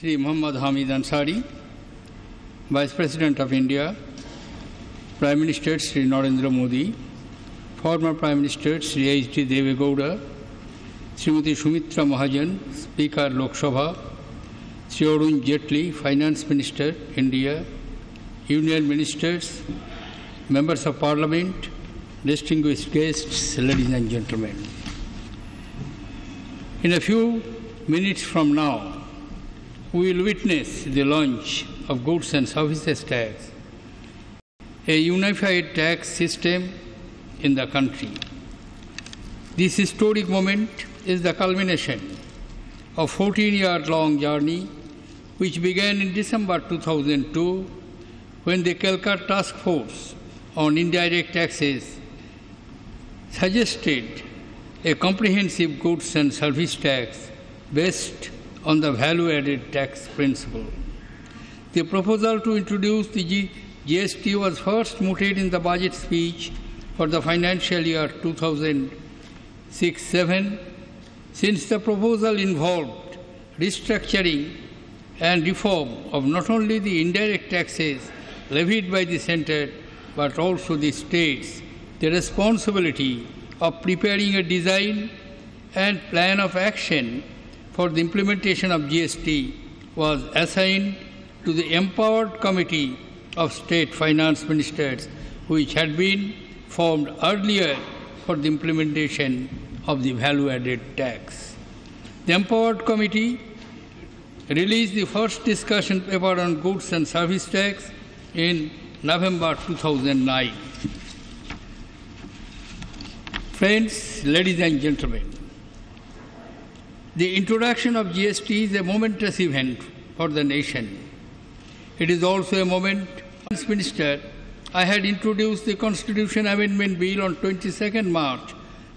Sri Muhammad Hamid Ansari, Vice President of India, Prime Minister Sri Narendra Modi, former Prime Minister Sri H.D. Deve Gowda, Srimati Sumitra Mahajan, Speaker Lok Sabha, Sri Arun Jaitley, Finance Minister, India, Union Ministers, Members of Parliament, distinguished guests, ladies and gentlemen. In a few minutes from now, we will witness the launch of Goods and Services Tax, a unified tax system in the country. This historic moment is the culmination of a 14-year-long journey which began in December 2002 when the Kelkar Task Force on Indirect Taxes suggested a comprehensive goods and service tax based on the value-added tax principle. The proposal to introduce the GST was first mooted in the budget speech for the financial year 2006-07. Since the proposal involved restructuring and reform of not only the indirect taxes levied by the centre but also the states, the responsibility of preparing a design and plan of action for the implementation of GST was assigned to the empowered committee of state finance ministers, which had been formed earlier for the implementation of the value-added tax. The empowered committee released the first discussion paper on goods and service tax in November 2009. Friends, ladies and gentlemen, the introduction of GST is a momentous event for the nation. It is also a moment. As Minister, I had introduced the Constitution Amendment Bill on 22nd March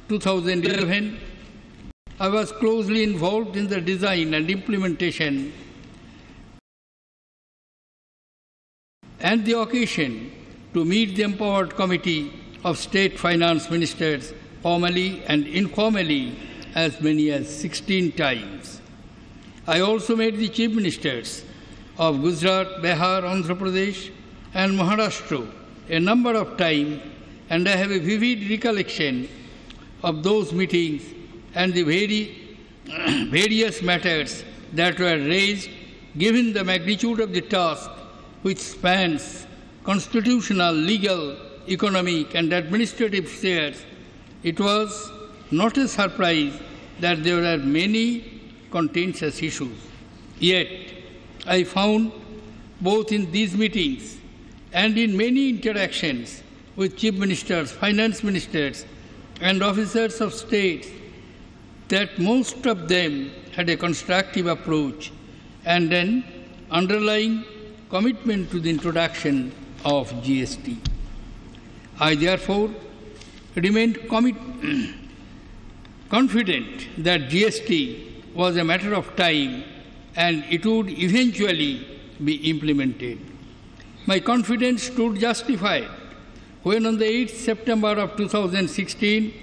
2011. I was closely involved in the design and implementation and the occasion to meet the empowered committee of state finance ministers formally and informally as many as 16 times. I also met the chief ministers of Gujarat, Bihar, Andhra Pradesh and Maharashtra a number of times, and I have a vivid recollection of those meetings and the various matters that were raised given the magnitude of the task which spans constitutional, legal, economic and administrative spheres. It was not a surprise that there were many contentious issues. Yet, I found both in these meetings and in many interactions with chief ministers, finance ministers, and officers of states that most of them had a constructive approach and an underlying commitment to the introduction of GST. I therefore remained confident that GST was a matter of time and it would eventually be implemented. My confidence stood justified when on the 8th September of 2016,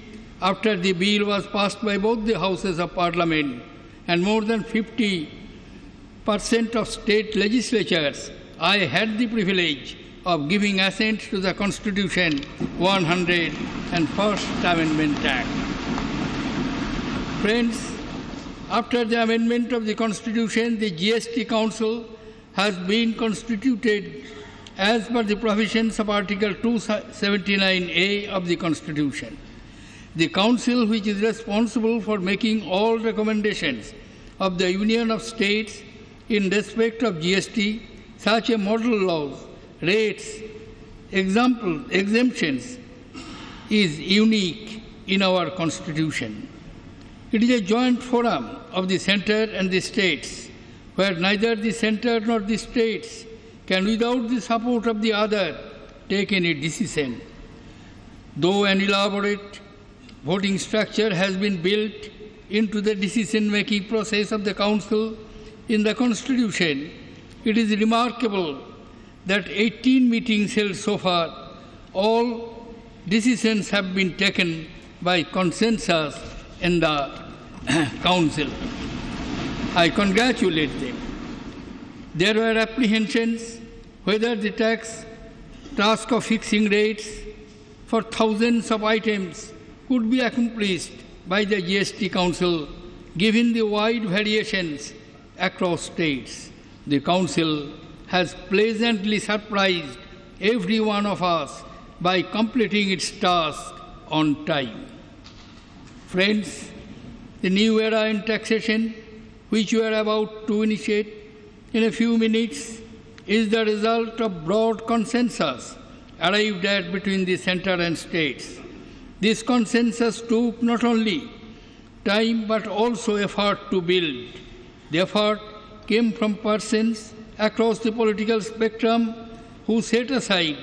after the bill was passed by both the houses of parliament and more than 50% of state legislatures, I had the privilege of giving assent to the Constitution 101st Amendment Act. Friends, after the amendment of the Constitution, the GST Council has been constituted as per the provisions of Article 279A of the Constitution. The Council, which is responsible for making all recommendations of the Union of States in respect of GST, such as model laws, rates, exemptions, is unique in our Constitution. It is a joint forum of the centre and the states, where neither the centre nor the states can, without the support of the other, take any decision. Though an elaborate voting structure has been built into the decision-making process of the Council in the Constitution, it is remarkable that 18 meetings held so far, all decisions have been taken by consensus in the Council. I congratulate them. There were apprehensions whether the task of fixing rates for thousands of items could be accomplished by the GST Council, given the wide variations across states. The Council has pleasantly surprised every one of us by completing its task on time. Friends, the new era in taxation, which we are about to initiate in a few minutes, is the result of broad consensus arrived at between the centre and states. This consensus took not only time but also effort to build. The effort came from persons across the political spectrum who set aside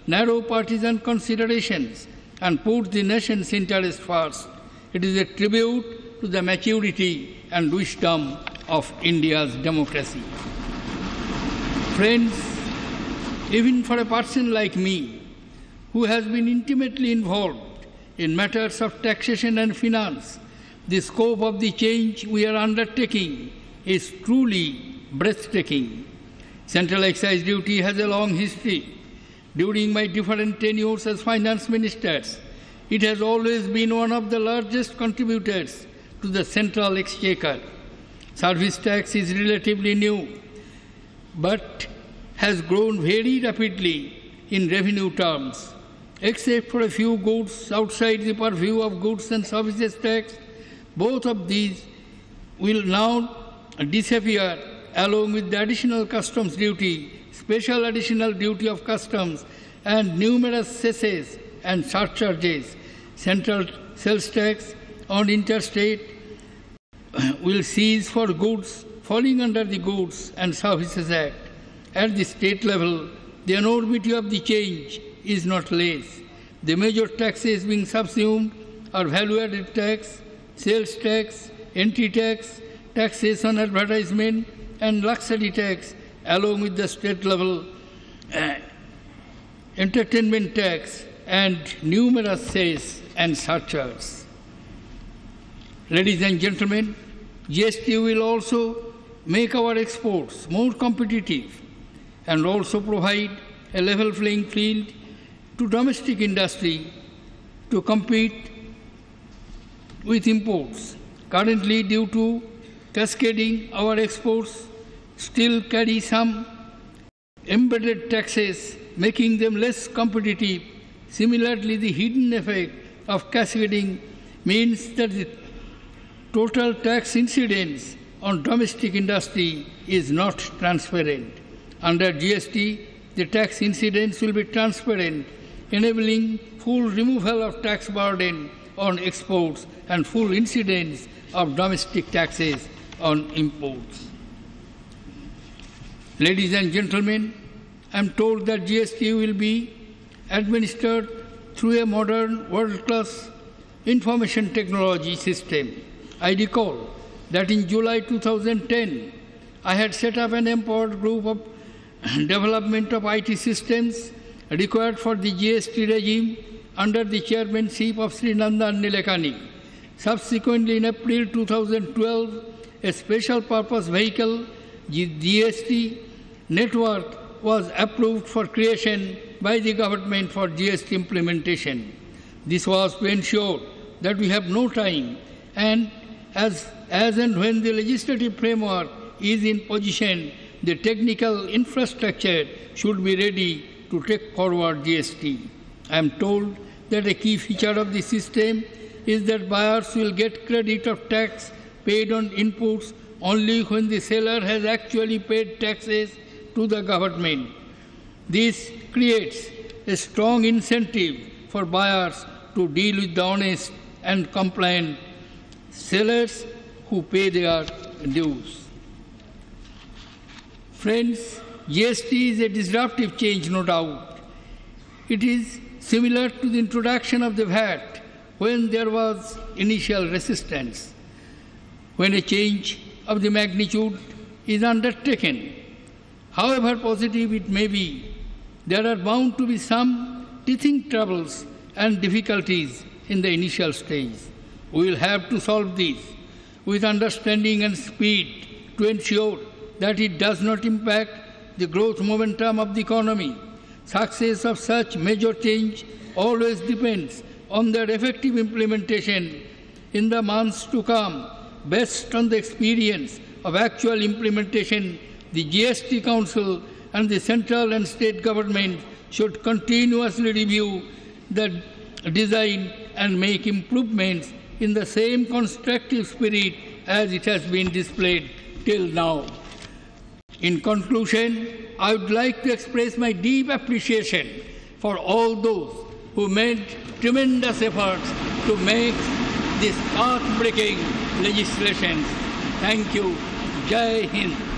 narrow partisan considerations and put the nation's interest first. It is a tribute to the maturity and wisdom of India's democracy. Friends, even for a person like me, who has been intimately involved in matters of taxation and finance, the scope of the change we are undertaking is truly breathtaking. Central excise duty has a long history. During my different tenures as finance ministers, it has always been one of the largest contributors to the central exchequer. Service tax is relatively new, but has grown very rapidly in revenue terms. Except for a few goods outside the purview of goods and services tax, both of these will now disappear along with the additional customs duty, special additional duty of customs, and numerous cesses and surcharges. Central sales tax on interstate will cease for goods falling under the Goods and Services Act. At the state level, the enormity of the change is not less. The major taxes being subsumed are value-added tax, sales tax, entry tax, taxes on advertisement, and luxury tax, along with the state-level entertainment tax and numerous cess and surcharges. Ladies and gentlemen, GST will also make our exports more competitive and also provide a level playing field to domestic industry to compete with imports. Currently, due to cascading, our exports still carry some embedded taxes, making them less competitive. Similarly, the hidden effect of cascading means that the total tax incidence on domestic industry is not transparent. Under GST, the tax incidence will be transparent, enabling full removal of tax burden on exports and full incidence of domestic taxes on imports. Ladies and gentlemen, I am told that GST will be administered through a modern world-class information technology system. I recall that in July 2010, I had set up an empowered group of development of IT systems required for the GST regime under the chairmanship of Sri Nandan Nilekani. Subsequently, in April 2012, a special purpose vehicle, GST network, was approved for creation by the government for GST implementation. This was to ensure that we have no time, and as and when the legislative framework is in position, the technical infrastructure should be ready to take forward GST. I am told that a key feature of the system is that buyers will get credit of tax paid on inputs only when the seller has actually paid taxes to the government. This creates a strong incentive for buyers to deal with the honest and compliant sellers who pay their dues. Friends, GST is a disruptive change, no doubt. It is similar to the introduction of the VAT when there was initial resistance. When a change of the magnitude is undertaken, however positive it may be, there are bound to be some teething troubles and difficulties in the initial stage. We will have to solve these with understanding and speed to ensure that it does not impact the growth momentum of the economy. Success of such major change always depends on their effective implementation in the months to come. Based on the experience of actual implementation, the GST Council and the central and state government should continuously review the design and make improvements in the same constructive spirit as it has been displayed till now. In conclusion, I would like to express my deep appreciation for all those who made tremendous efforts to make this path-breaking legislation. Thank you. Jai Hind.